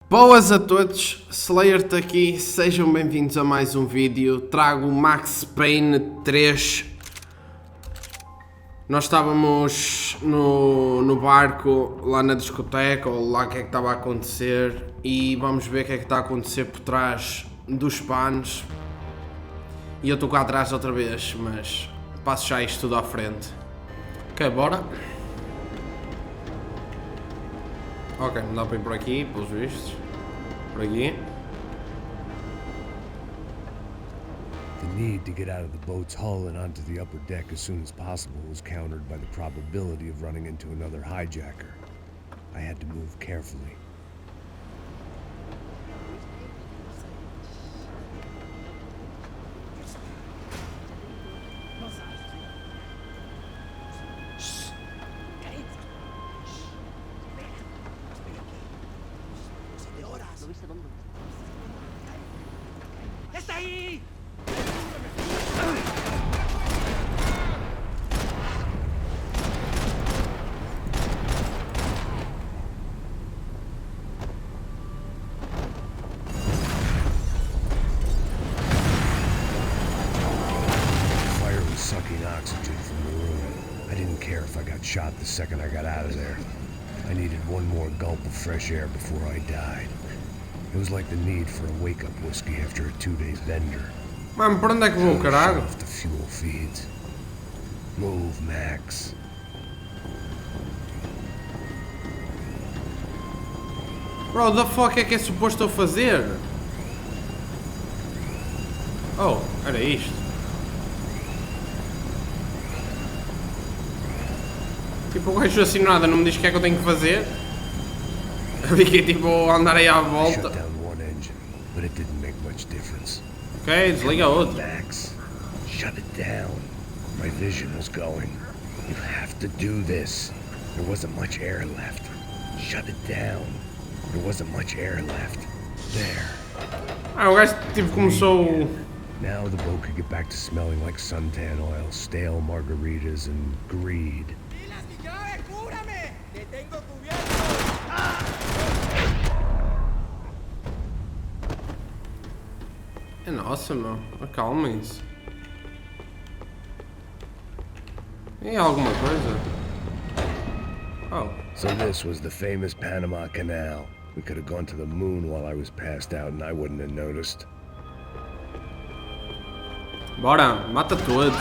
Boas a todos, Slayarte aqui, sejam bem-vindos a mais um vídeo. Trago o Max Payne 3. Nós estávamos no barco, lá na discoteca, ou lá o que é que estava a acontecer, e vamos ver o que é que está a acontecer por trás dos panos. E eu estou cá atrás outra vez, mas passo já isto tudo à frente. Ok, bora. Ok, não dá para ir por aqui, pelos vistos. Por aqui. The need to get out of the boat's hull and onto the upper deck as soon as possible was countered by the probability of running into another hijacker. I had to move carefully. ¡Está ahí! Fire was sucking oxygen from the room. I didn't care if I got shot the second I got out of there. I needed one more gulp of fresh air before I died. It was like the need for a wake-up whiskey after a 2-day bender. Mano, por onde é que vou, Shut caralho? off the fuel feeds. Move, Max. Bro, the fuck é que é suposto eu fazer? Oh, era isto. Tipo, o gajo assim nada não me diz o que é que eu tenho que fazer. Eu fiquei tipo a andar aí à Shut volta. down one engine, but it didn't make much difference. Ok, desliga outro. Max, shut it down. My vision was going. You have to do this. There wasn't much air left. Shut it down. There wasn't much air left. There. Ah, o gajo tipo começou. Now the boat could get back to smelling like suntan oil, stale margaritas, and greed. ¡Y las llaves, cúbrame! ¡Te tengo cubierto! É nossa, meu. Acalmem-se. E alguma coisa? Oh. So this was the famous Panama Canal. We could have gone to the moon while I was passed out and I wouldn't have noticed. Bora, mata todos.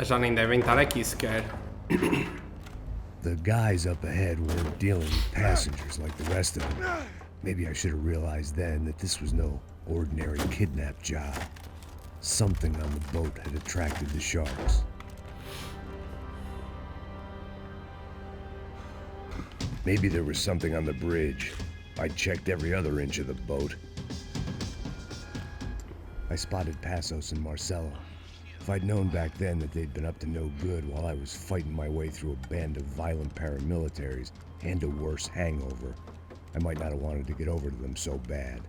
Já nem devem estar aqui sequer. The guys up ahead weren't dealing with passengers like the rest of them. Maybe I should have realized then that this was no ordinary kidnap job. Something on the boat had attracted the sharks. Maybe there was something on the bridge. I checked every other inch of the boat. I spotted Passos and Marcelo. If I'd known back then that they'd been up to no good while I was fighting my way through a band of violent paramilitaries and a worse hangover, I might not have wanted to get over to them so bad.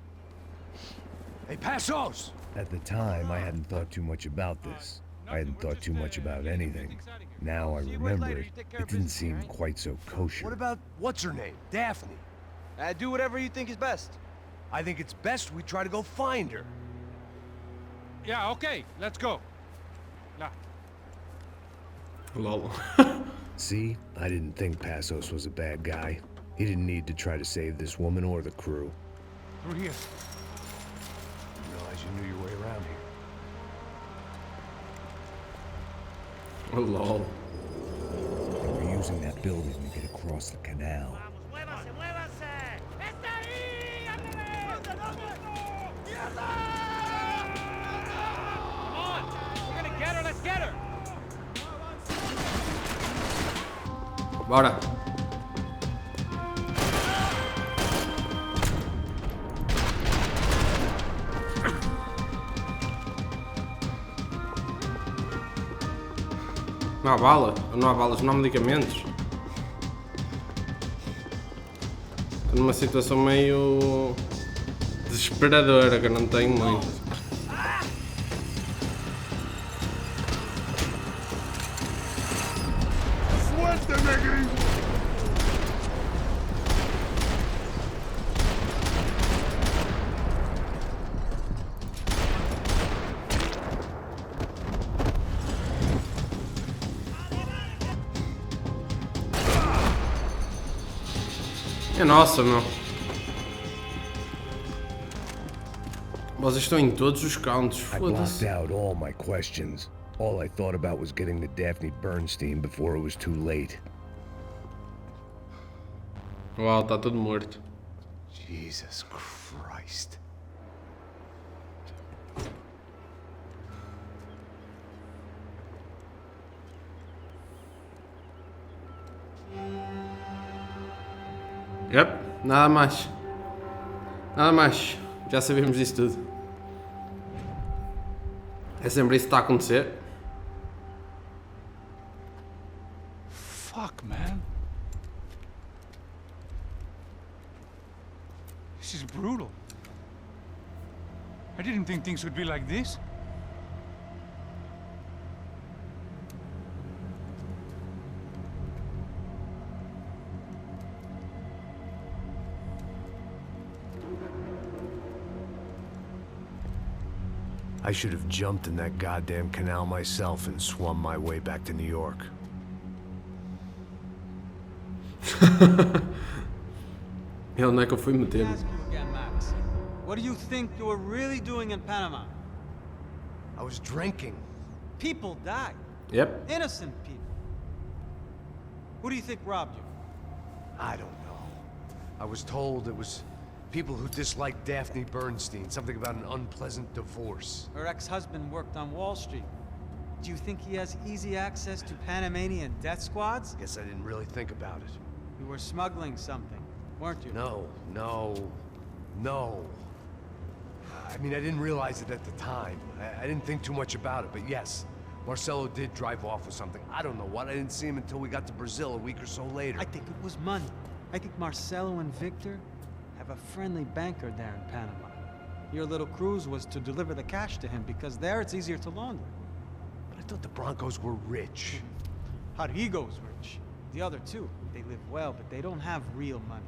¡Hey, Passos! At the time, I hadn't thought too much about this. I hadn't thought too much about anything. Now I remember it, it didn't seem quite so kosher. What about what's her name? Daphne. Do whatever you think is best. I think it's best we try to go find her. Yeah, okay, let's go. Nah. Lol. See, I didn't think Passos was a bad guy. He didn't need to try to save this woman or the crew. Through here. Didn't realize you knew your way around here. Lol. They were using that building to get across the canal. ¡Muévase, muévase! ¡Está ahí! ¡Ándale! ¡Mierda! Come on, we're gonna get her, let's get her. Bora. Não há bala? Não há balas, não há medicamentos? Estou numa situação meio desesperadora, que eu não tenho muito. Suelta, negri! É nossa, meu. Vocês estão em todos os cantos, I blocked foda-se. out all my questions. All I thought about was getting to Daphne Bernstein before it was too late. Uau, está tudo morto. Jesus Christ. Yep, nada mais. Nada mais. Já sabemos disso tudo. É sempre isso que está a acontecer. Fuck, man. This is brutal. I didn't think things would be like this. I should have jumped in that goddamn canal myself and swum my way back to New York. Ele não é que eu fui meter. Ask you again, Max. What do you think you were really doing in Panama? I was drinking. People died. Yep. Innocent people. Who do you think robbed you? I don't know. I was told it was people who disliked Daphne Bernstein, something about an unpleasant divorce. Her ex-husband worked on Wall Street. Do you think he has easy access to Panamanian death squads? Guess I didn't really think about it. You were smuggling something, weren't you? No. I mean, I didn't realize it at the time. I didn't think too much about it, but yes, Marcelo did drive off with something. I don't know what. I didn't see him until we got to Brazil a week or so later. I think it was money. I think Marcelo and Victor have a friendly banker there in Panama. Your little cruise was to deliver the cash to him because there it's easier to launder. But I thought the Broncos were rich. Rodrigo's rich. The other two, they live well, but they don't have real money.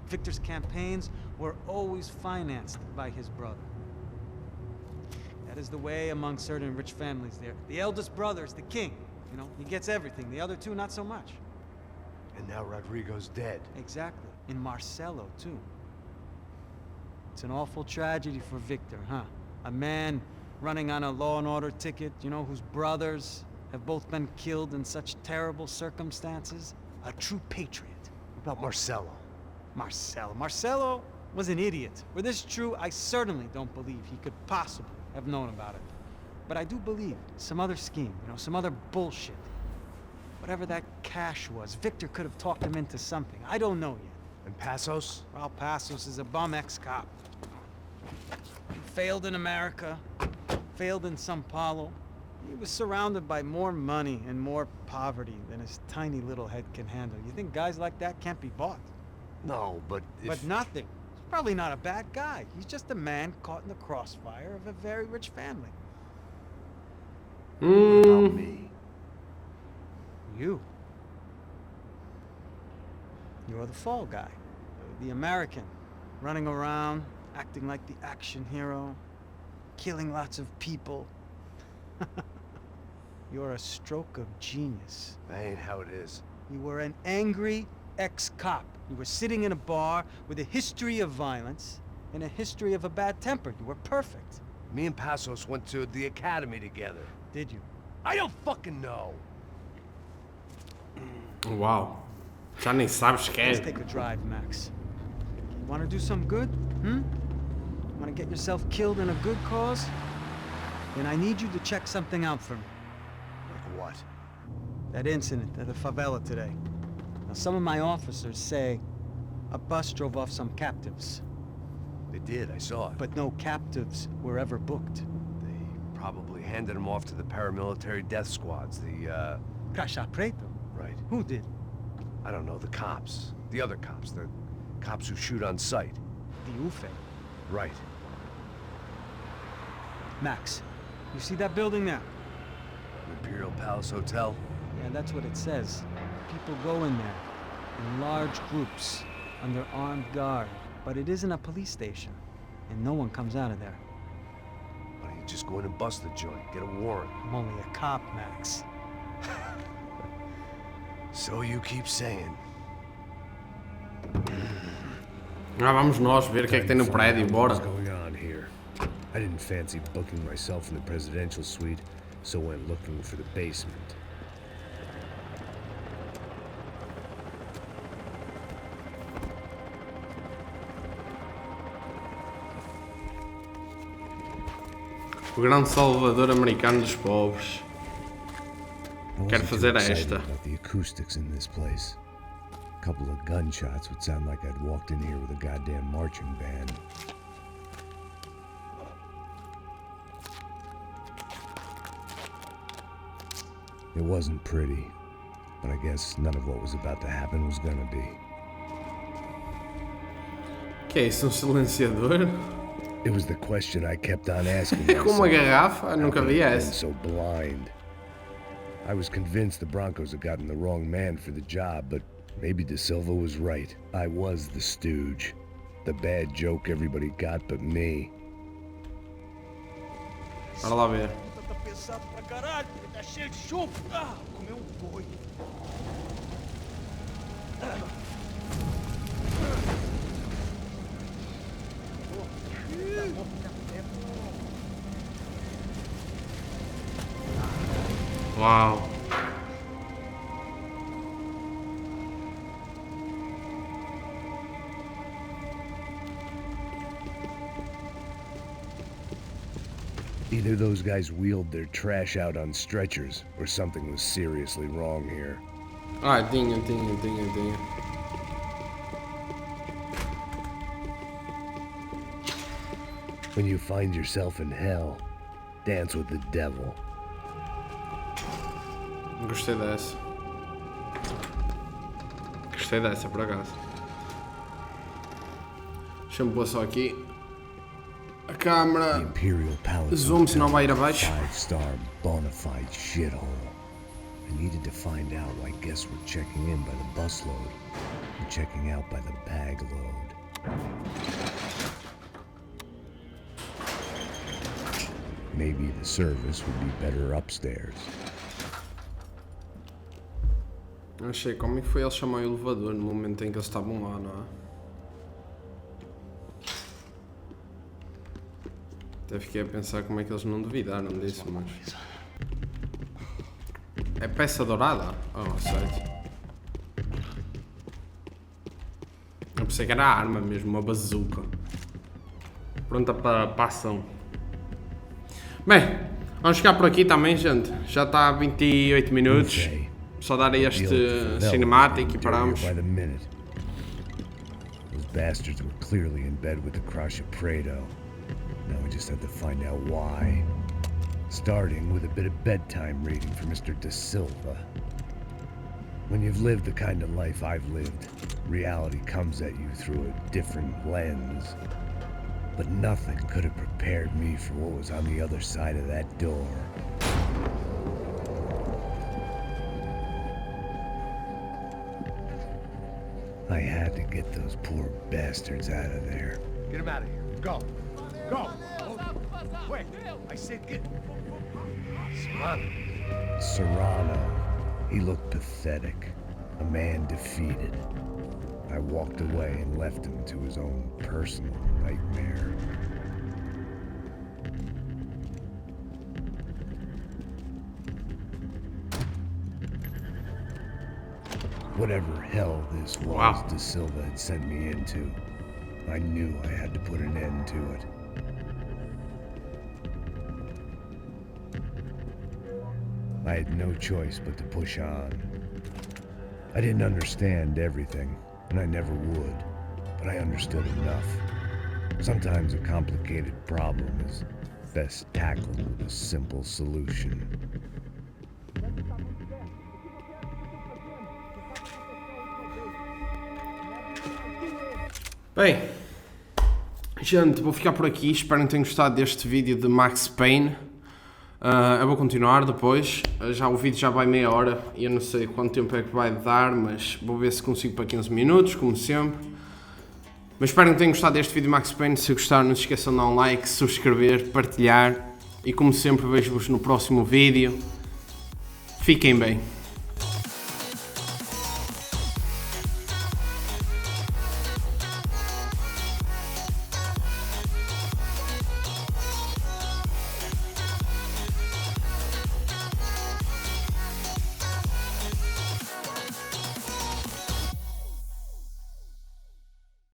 Victor's campaigns were always financed by his brother. That is the way among certain rich families there. The eldest brother is the king. You know, he gets everything. The other two, not so much. And now Rodrigo's dead. Exactly. And Marcelo, too. It's an awful tragedy for Victor, huh? A man running on a law and order ticket, you know, whose brothers have both been killed in such terrible circumstances. A true patriot. What about Marcelo? Marcelo was an idiot. Were this true, I certainly don't believe he could possibly have known about it. But I do believe some other scheme, you know, some other bullshit. Whatever that cash was, Victor could have talked him into something. I don't know yet. And Passos? Well, Passos is a bum ex-cop. He failed in America, failed in Sao Paulo. He was surrounded by more money and more poverty than his tiny little head can handle. You think guys like that can't be bought? No, but if... But nothing. He's probably not a bad guy. He's just a man caught in the crossfire of a very rich family. What about me? You. You're the fall guy. The American. Running around, acting like the action hero. Killing lots of people. You're a stroke of genius. That ain't how it is. You were an angry ex-cop. You were sitting in a bar with a history of violence and a history of a bad temper. You were perfect. Me and Passos went to the academy together. Did you? I don't fucking know. Uau. Já nem sabes quem Let's é. take a drive, Max. You want to do some good? Want to get yourself killed in a good cause? Then I need you to check something out for me. Like what? That incident at the favela today. Now, some of my officers say a bus drove off some captives, They did, I saw it. but no captives were ever booked. They probably handed them off to the paramilitary death squads, the, Caixa Preto? Right. Who did? I don't know, the cops. The other cops, the cops who shoot on sight. The UFE. Right. Max, you see that building there? Imperial Palace Hotel? Yeah, that's what it says. People go in there in large groups under armed guard, but it isn't a police station, and no one comes out of there. Why don't you just go in and bust the joint? Get a warrant. I'm only a cop, Max. So you keep saying. Vamos nós ver o que é que tem no prédio, bora. What's going on here? I didn't fancy booking myself in the presidential suite, so went looking for the basement. O grande Salvador americano dos pobres. I Quero wasn't fazer too excited esta. about the acoustics in this place. A couple of gunshots would sound like I'd walked in here with a goddamn marching band. It wasn't pretty, but I guess none of what was about to happen was gonna be. Que é isso, um silenciador? It was the question I kept on asking É como uma myself. garrafa? Nunca vi I've been essa. so blind. I was convinced the Broncos had gotten the wrong man for the job, but maybe De Silva was right. I was the stooge. The bad joke everybody got but me. Bora lá ver. Tá pesado pra caralho, tá cheio de chumbo. Ah, comeu boi. Uau. Either those guys wheeled their trash out on stretchers, or something was seriously wrong here. Ah, tinha. When you find yourself in hell, dance with the devil. Gostei dessa. Gostei dessa, por acaso. Deixa-me pôr só aqui a The câmera. Imperial Palace Zoom, Hotel, senão vai ir abaixo. 5-star bona fide shithole. I needed to find out why guests were checking in by the busload and checking out by the bag load. Maybe the service would be better upstairs. Achei como é que foi ele chamar o elevador no momento em que eles estavam lá, não é? Até fiquei a pensar como é que eles não duvidaram disso, mas... É peça dourada? Oh, certo. Eu pensei que era a arma mesmo, uma bazuca. Pronta para a ação. Bem, vamos ficar por aqui também, gente. Já está a 28 minutos. Okay. Só dar este Deal with the Fidel cinemático e was paramos. dirtier by the minute. Those bastards were clearly in bed with the crush of Prado. Now we just have to find out why. Starting with a bit of bedtime reading for Mr. De Silva. When you've lived the kind of life I've lived, reality comes at you through a different lens. But nothing could have prepared me for what was on the other side of that door. I had to get those poor bastards out of there. Get him out of here. Go. Go. Quick. I said get. Serrano. Serrano. He looked pathetic. A man defeated. I walked away and left him to his own personal nightmare. Whatever hell this was Wow. De Silva had sent me into, I knew I had to put an end to it. I had no choice but to push on. I didn't understand everything, and I never would, but I understood enough. Sometimes a complicated problem is best tackled with a simple solution. Bem, Gente, vou ficar por aqui, espero que tenham gostado deste vídeo de Max Payne. Eu vou continuar depois, o vídeo já vai meia hora e eu não sei quanto tempo é que vai dar, mas vou ver se consigo para 15 minutos, como sempre. Mas espero que tenham gostado deste vídeo de Max Payne. Se gostaram, não se esqueçam de dar um like, subscrever, partilhar e como sempre vejo-vos no próximo vídeo. Fiquem bem.